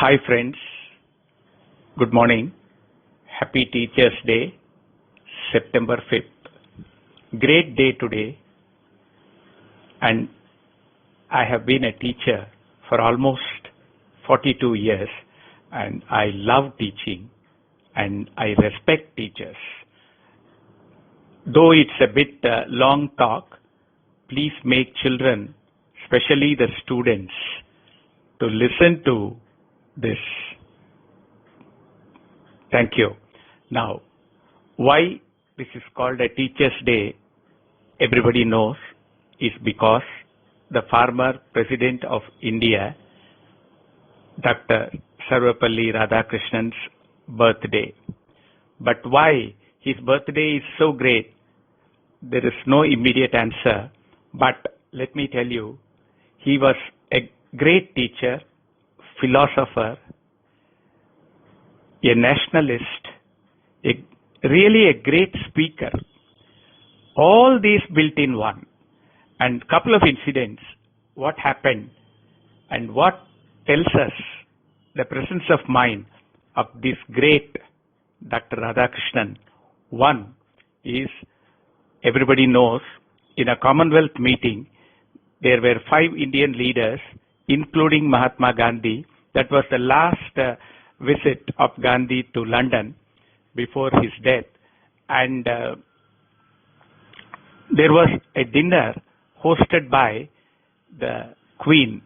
Hi friends, good morning. Happy Teachers Day, September 5th. Great day today, and I have been a teacher for almost 42 years, and I love teaching and I respect teachers. Though it's a bit long talk, please make children, especially the students, to listen to this. Thank you. Now, why this is called a Teachers' Day, everybody knows, is because the former President of India, Dr. Sarvepalli Radhakrishnan's birthday. But why his birthday is so great, there is no immediate answer. But let me tell you, he was a great teacher, philosopher, a nationalist, really a great speaker. All these built in one. And couple of incidents, what happened and what tells us the presence of mind of this great Dr. Radhakrishnan. One is, everybody knows, in a Commonwealth meeting, there were 5 Indian leaders, including Mahatma Gandhi. That was the last visit of Gandhi to London before his death. And there was a dinner hosted by the Queen.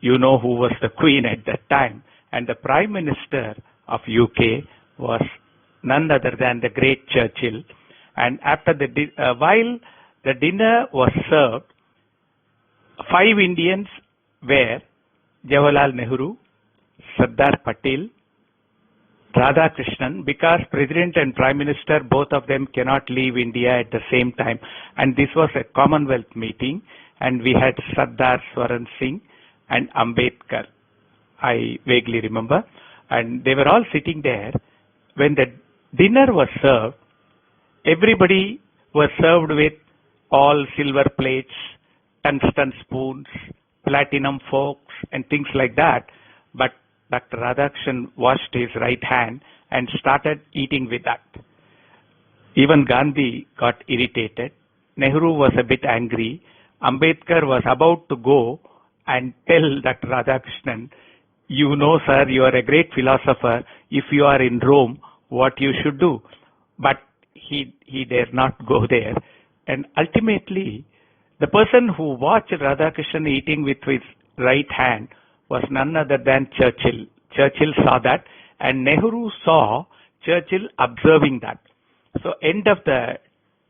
You know who was the Queen at that time. And the Prime Minister of UK was none other than the great Churchill. And after while the dinner was served, 5 Indians were Jawaharlal Nehru, Sardar Patel, Radhakrishnan, because President and Prime Minister, both of them cannot leave India at the same time. And this was a Commonwealth meeting, and we had Sardar Swaran Singh and Ambedkar, I vaguely remember. And they were all sitting there. When the dinner was served, everybody was served with all silver plates, tungsten spoons, platinum forks, and things like that. But Dr. Radhakrishnan washed his right hand and started eating with that. Even Gandhi got irritated. Nehru was a bit angry. Ambedkar was about to go and tell Dr. Radhakrishnan, you know, sir, you are a great philosopher. If you are in Rome, what you should do. But he dare not go there. And ultimately, the person who watched Radhakrishnan eating with his right hand was none other than Churchill. Churchill saw that, and Nehru saw Churchill observing that. So end of the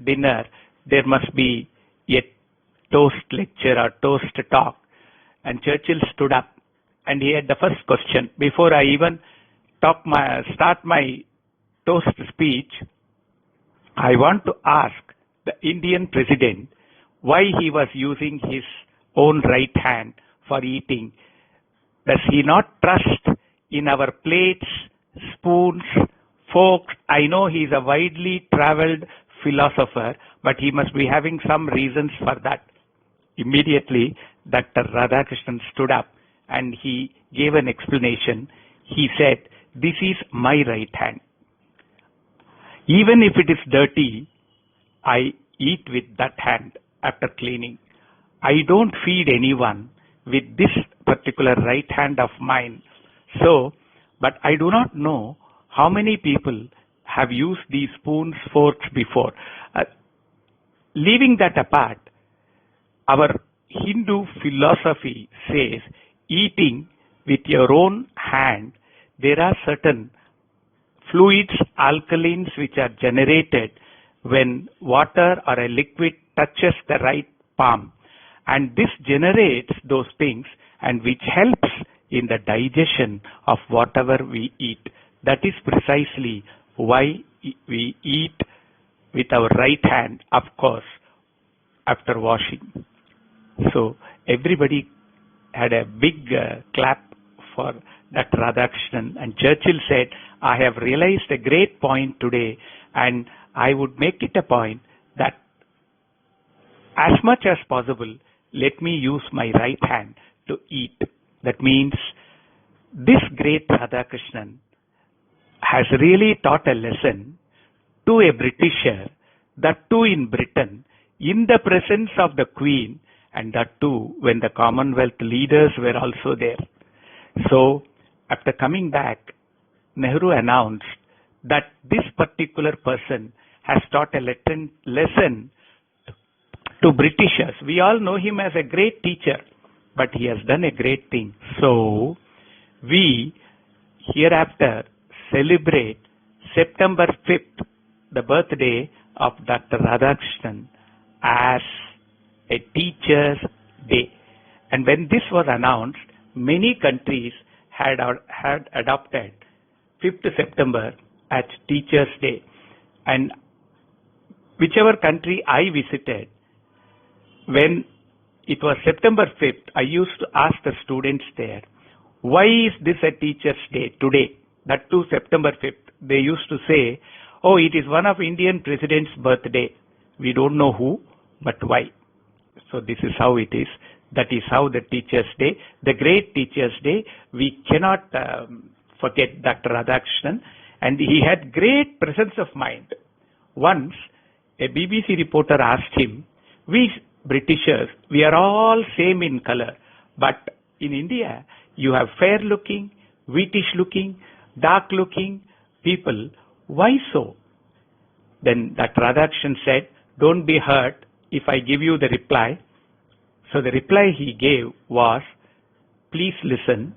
dinner, there must be a toast lecture or toast talk. And Churchill stood up, and he had the first question. Before I even start my toast speech, I want to ask the Indian President why he was using his own right hand for eating. Does he not trust in our plates, spoons, forks? I know he is a widely traveled philosopher, but he must be having some reasons for that. Immediately, Dr. Radhakrishnan stood up and he gave an explanation. He said, this is my right hand. Even if it is dirty, I eat with that hand after cleaning. I don't feed anyone with this particular right hand of mine. So, but I do not know how many people have used these spoons, forks before. Leaving that apart, our Hindu philosophy says, eating with your own hand, there are certain fluids, alkalines, which are generated when water or a liquid touches the right palm. And this generates those things, and which helps in the digestion of whatever we eat. That is precisely why we eat with our right hand, of course, after washing. So everybody had a big clap for Dr. Radhakrishnan, and Churchill said, I have realized a great point today, and I would make it a point that as much as possible, let me use my right hand to eat. That means This great Radhakrishnan has really taught a lesson to a Britisher, that too in Britain, in the presence of the Queen, and that too when the Commonwealth leaders were also there. So, after coming back, Nehru announced that this particular person has taught a lesson to Britishers. We all know him as a great teacher, but he has done a great thing. So, we hereafter celebrate September 5th, the birthday of Dr. Radhakrishnan, as a Teacher's Day. And when this was announced, many countries had adopted 5th September as Teacher's Day. And whichever country I visited, when it was September 5th, I used to ask the students there, why is this a Teacher's Day today? That too September 5th. They used to say, oh, it is one of Indian President's birthday. We don't know who, but why. So this is how it is. That is how the Teacher's Day, the great Teacher's Day, we cannot forget Dr. Radhakrishnan, and he had great presence of mind. Once, a BBC reporter asked him, we Britishers, we are all same in color, but in India, you have fair looking, wheatish looking, dark looking people. Why so? Then Dr. Radhakrishnan said, don't be hurt if I give you the reply. So the reply he gave was, please listen.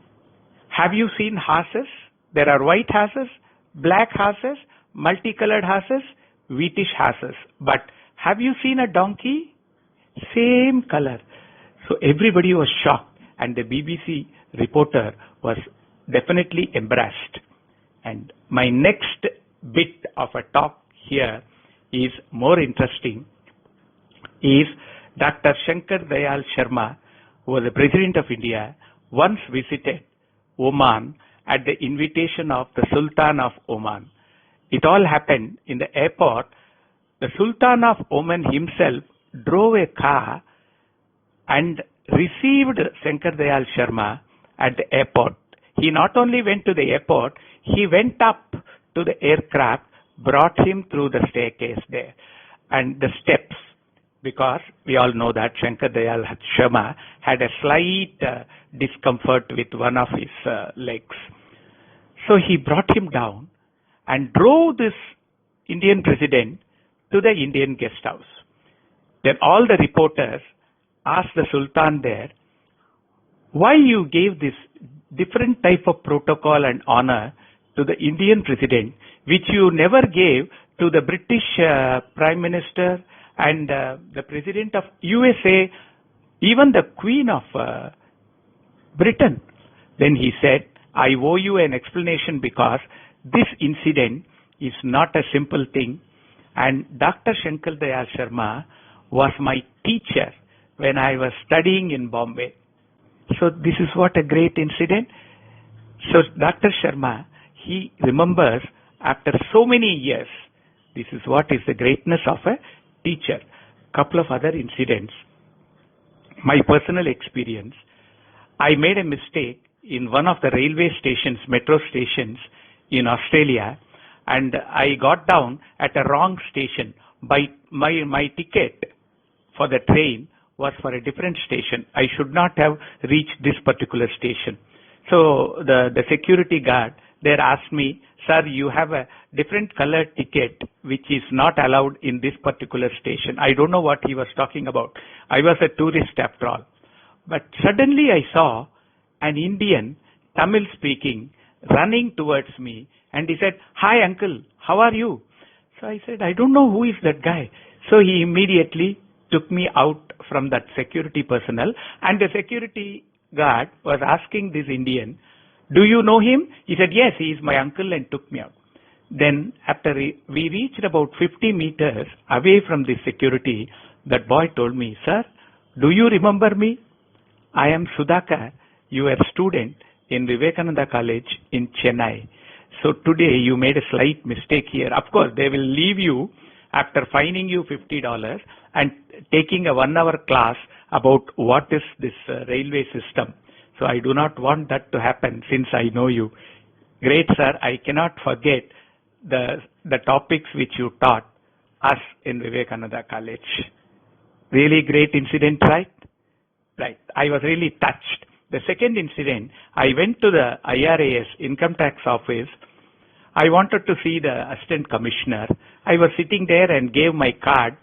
Have you seen horses? There are white horses, black horses, multicolored horses, wheatish horses. But have you seen a donkey? Same color. So everybody was shocked, and the BBC reporter was definitely embarrassed. And my next bit of a talk here is more interesting, is Dr. Shankar Dayal Sharma, who was the President of India, once visited Oman at the invitation of the Sultan of Oman. It all happened in the airport. The Sultan of Oman himself drove a car and received Shankar Dayal Sharma at the airport. He not only went to the airport, he went up to the aircraft, brought him through the staircase there and the steps, because we all know that Shankar Dayal Sharma had a slight discomfort with one of his legs. So he brought him down and drove this Indian president to the Indian guest house. Then all the reporters asked the Sultan there, why you gave this different type of protocol and honor to the Indian president, which you never gave to the British Prime Minister and the President of USA, even the Queen of Britain? Then he said, I owe you an explanation, because this incident is not a simple thing, and Dr. Shankar Dayal Sharma was my teacher when I was studying in Bombay. So this is what a great incident. So Dr. Sharma, he remembers after so many years. This is what is the greatness of a teacher. Couple of other incidents. My personal experience. I made a mistake in one of the railway stations, metro stations in Australia, and I got down at a wrong station. By my ticket for the train was for a different station. I should not have reached this particular station. So the security guard there asked me, sir, you have a different color ticket which is not allowed in this particular station. I don't know what he was talking about. I was a tourist after all. But suddenly I saw an Indian, Tamil speaking, running towards me, and he said, hi uncle, how are you? So I said, I don't know who is that guy. So he immediately took me out from that security personnel, and the security guard was asking this Indian, do you know him? He said, yes, he is my uncle, and took me out. Then after we reached about 50 meters away from the security, that boy told me, sir, do you remember me? I am Sudhakar, your student in Vivekananda College in Chennai. So today you made a slight mistake here. Of course, they will leave you after fining you $50 and taking a 1-hour class about what is this railway system. So I do not want that to happen since I know you. Great, sir. I cannot forget the topics which you taught us in Vivekananda College. Really great incident, right? Right. I was really touched. The second incident, I went to the IRAS, Income Tax Office. I wanted to see the Assistant Commissioner. I was sitting there and gave my card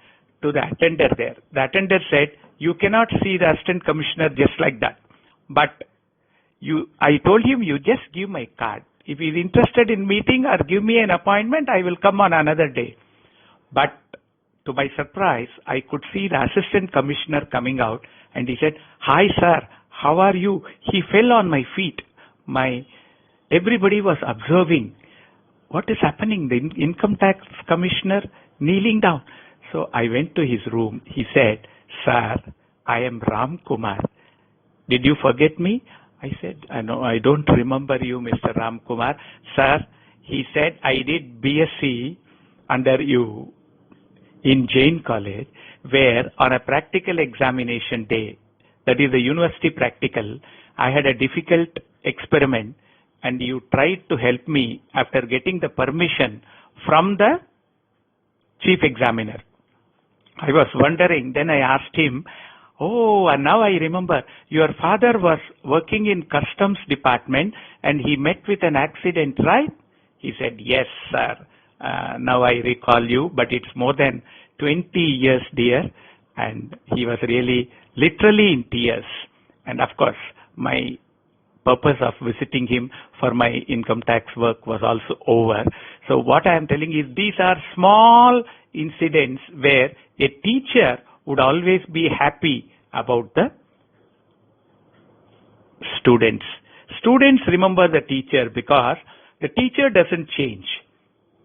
to the attender there. The attender said, you cannot see the Assistant Commissioner just like that. But I told him, you just give my card. If he's interested in meeting or give me an appointment, I will come on another day. But to my surprise, I could see the Assistant Commissioner coming out and he said, hi sir, how are you? He fell on my feet. Everybody was observing. What is happening? The Income Tax Commissioner kneeling down. So I went to his room. He said, sir, I am Ram Kumar. Did you forget me? I said, no, I don't remember you, Mr. Ram Kumar. Sir, he said, I did BSc under you in Jain College, where on a practical examination day, that is the university practical, I had a difficult experiment and you tried to help me after getting the permission from the chief examiner. I was wondering, then I asked him, oh, and now I remember, your father was working in customs department and he met with an accident, right? He said, yes, sir. Now I recall you, but it's more than 20 years, dear. And he was really literally in tears. And of course, my purpose of visiting him for my income tax work was also over. So what I am telling is these are small incidents where a teacher would always be happy about the students. Students remember the teacher because the teacher doesn't change.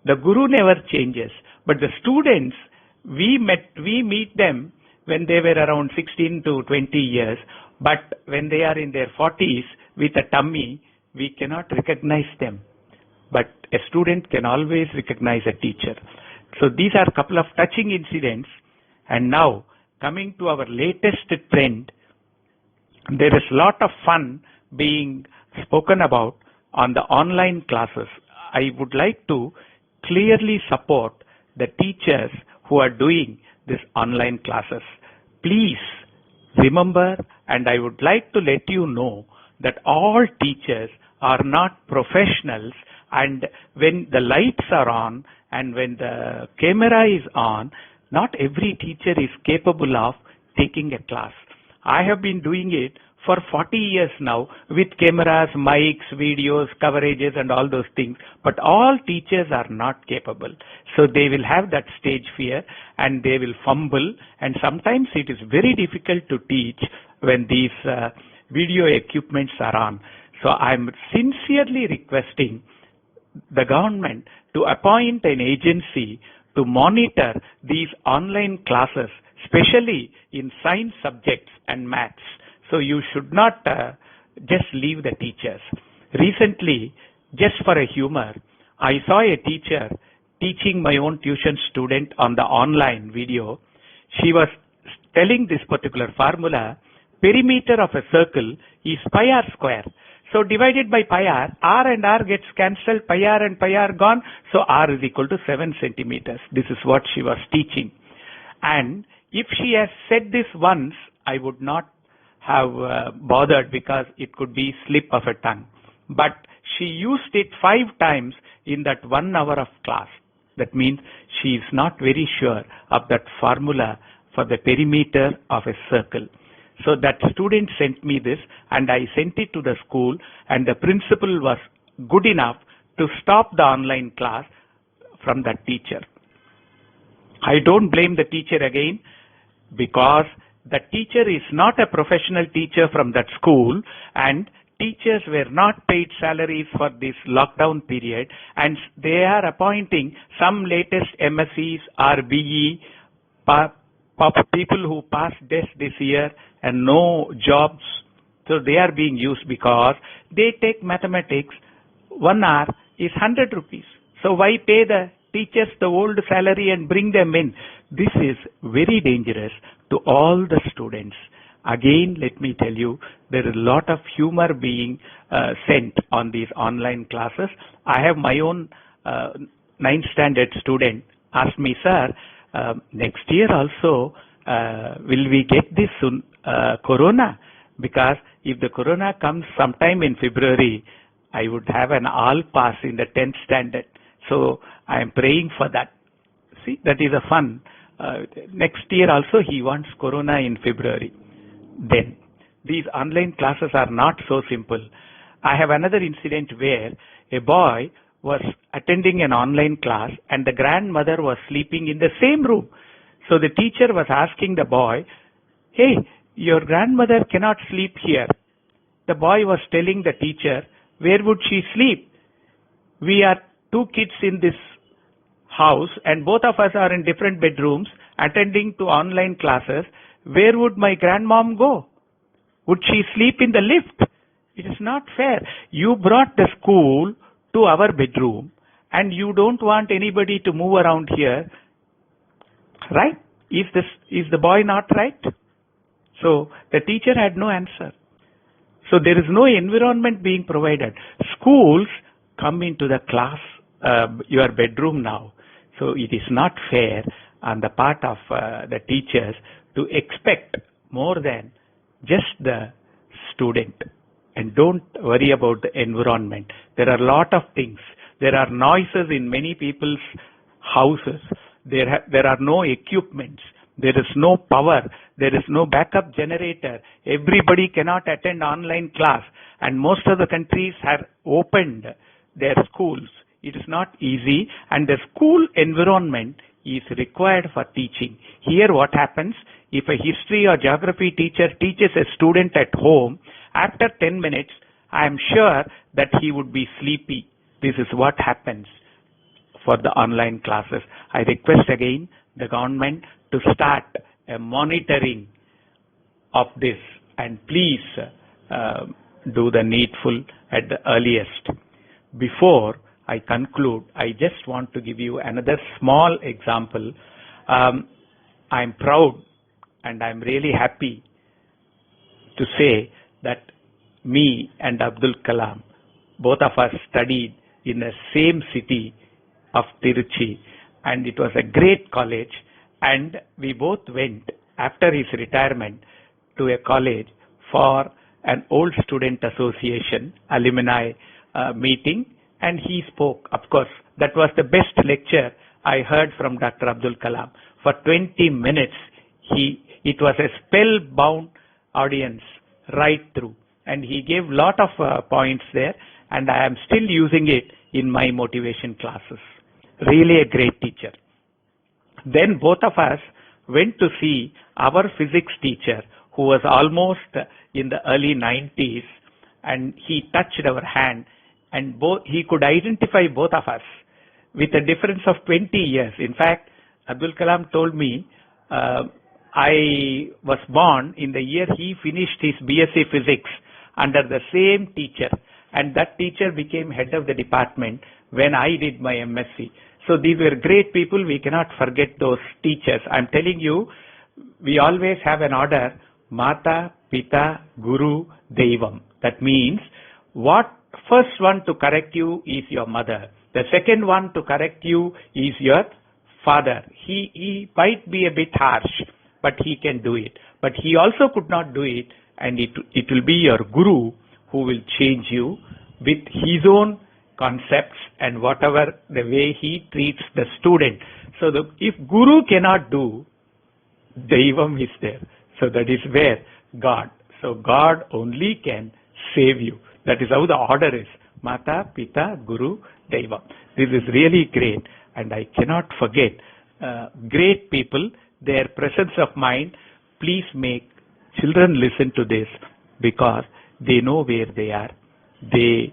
The guru never changes. But the students, we meet them when they were around 16 to 20 years. But when they are in their 40s with a tummy, we cannot recognize them. But a student can always recognize a teacher. So these are a couple of touching incidents. And now, coming to our latest trend, there is a lot of fun being spoken about on the online classes. I would like to clearly support the teachers who are doing these online classes. Please remember, and I would like to let you know that all teachers are not professionals, and when the lights are on and when the camera is on, not every teacher is capable of taking a class. I have been doing it for 40 years now with cameras, mics, videos, coverages and all those things. But all teachers are not capable. So they will have that stage fear and they will fumble, and sometimes it is very difficult to teach when these video equipments are on. So I'm sincerely requesting the government to appoint an agency to monitor these online classes, especially in science subjects and maths. So you should not just leave the teachers. Recently, just for a humor, I saw a teacher teaching my own tuition student on the online video. She was telling this particular formula: perimeter of a circle is pi r square. So divided by pi r and r gets cancelled, pi r and pi r gone, so r is equal to 7 centimeters. This is what she was teaching. And if she has said this once, I would not have bothered because it could be slip of a tongue. But she used it 5 times in that 1 hour of class. That means she is not very sure of that formula for the perimeter of a circle. So that student sent me this and I sent it to the school, and the principal was good enough to stop the online class from that teacher. I don't blame the teacher again, because the teacher is not a professional teacher from that school, and teachers were not paid salaries for this lockdown period, and they are appointing some latest MScs or BE people who passed this year and no jobs. So they are being used because they take mathematics. 1 hour is 100 rupees. So why pay the teachers the old salary and bring them in? This is very dangerous to all the students. Again, let me tell you, there is a lot of humor being sent on these online classes. I have my own 9th standard student asked me, sir, next year also, will we get this corona? Because if the corona comes sometime in February, I would have an all pass in the 10th standard. So I am praying for that. See, that is a fun. Next year also he wants corona in February. Then these online classes are not so simple. I have another incident where a boy was attending an online class and the grandmother was sleeping in the same room. So the teacher was asking the boy, hey, your grandmother cannot sleep here. The boy was telling the teacher, where would she sleep? We are 2 kids in this house and both of us are in different bedrooms attending to online classes. Where would my grandmom go? Would she sleep in the lift? It is not fair. You brought the school to our bedroom and you don't want anybody to move around here. Right? Is the boy not right? So the teacher had no answer. So there is no environment being provided. Schools come into the class, your bedroom now. So it is not fair on the part of the teachers to expect more than just the student. And don't worry about the environment. There are a lot of things. There are noises in many people's houses. There are no equipments. There is no power. There is no backup generator. Everybody cannot attend online class. And most of the countries have opened their schools. It is not easy. And the school environment is required for teaching. Here what happens, if a history or geography teacher teaches a student at home, after 10 minutes, I am sure that he would be sleepy. This is what happens for the online classes. I request again the government to start a monitoring of this and please do the needful at the earliest. Before I conclude, I just want to give you another small example. I'm proud and I'm really happy to say that me and Abdul Kalam, both of us studied in the same city of Tiruchi, and it was a great college, and we both went after his retirement to a college for an old student association alumni meeting, and he spoke. Of course, that was the best lecture I heard from Dr. Abdul Kalam. For 20 minutes, it was a spellbound audience right through, and he gave lot of points there, and I am still using it in my motivation classes. Really a great teacher. Then both of us went to see our physics teacher who was almost in the early 90s, and he touched our hand and he could identify both of us with a difference of 20 years. In fact, Abdul Kalam told me I was born in the year he finished his BSc Physics under the same teacher, and that teacher became head of the department when I did my MSc. So these were great people. We cannot forget those teachers. I'm telling you, we always have an order, Mata, Pita, Guru, Devam. That means what first one to correct you is your mother. The second one to correct you is your father. He might be a bit harsh, but he can do it. But he also could not do it, and it will be your Guru who will change you with his own concepts and whatever the way he treats the student. So if Guru cannot do, Devam is there. So that is where God. So God only can save you. That is how the order is. Mata, Pita, Guru, Devam. This is really great, and I cannot forget great people, their presence of mind. Please make children listen to this because they know where they are. They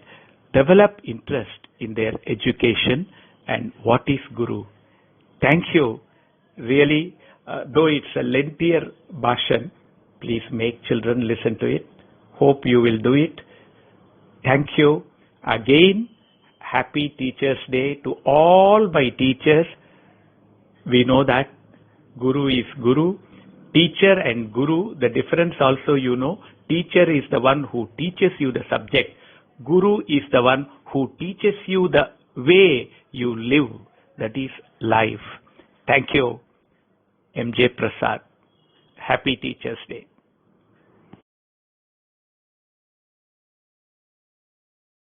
develop interest in their education and what is Guru. Thank you. Really, though it's a lengthier bhashan, please make children listen to it. Hope you will do it. Thank you. Again, happy Teachers' Day to all my teachers. We know that Guru is Guru. Teacher and guru, the difference also you know. Teacher is the one who teaches you the subject. Guru is the one who teaches you the way you live, that is life. Thank you, MJ Prasad. Happy Teachers Day.